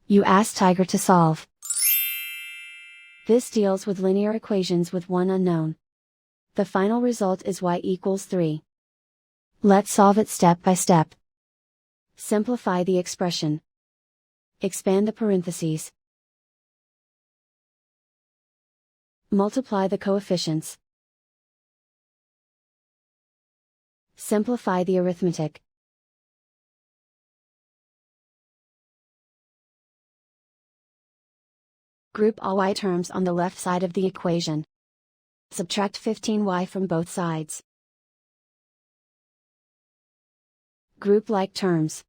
You ask Tiger to solve. This deals with linear equations with one unknown. The final result is y equals 3. Let's solve it step by step. Simplify the expression. Expand the parentheses. Multiply the coefficients. Simplify the arithmetic. Group all y terms on the left side of the equation. Subtract 15y from both sides. Group like terms.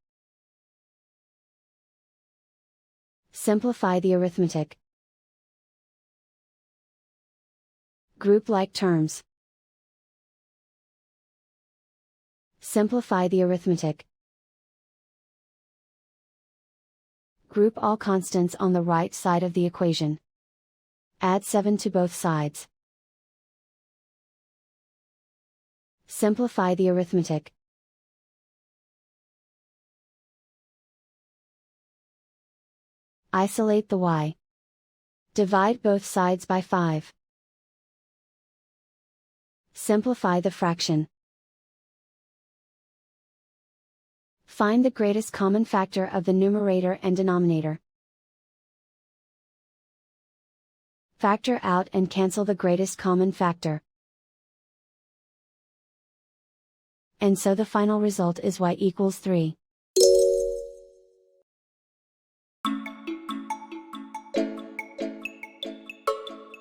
Simplify the arithmetic. Group like terms. Simplify the arithmetic. Group all constants on the right side of the equation. Add 7 to both sides. Simplify the arithmetic. Isolate the y. Divide both sides by 5. Simplify the fraction. Find the greatest common factor of the numerator and denominator. Factor out and cancel the greatest common factor. And so the final result is y equals 3.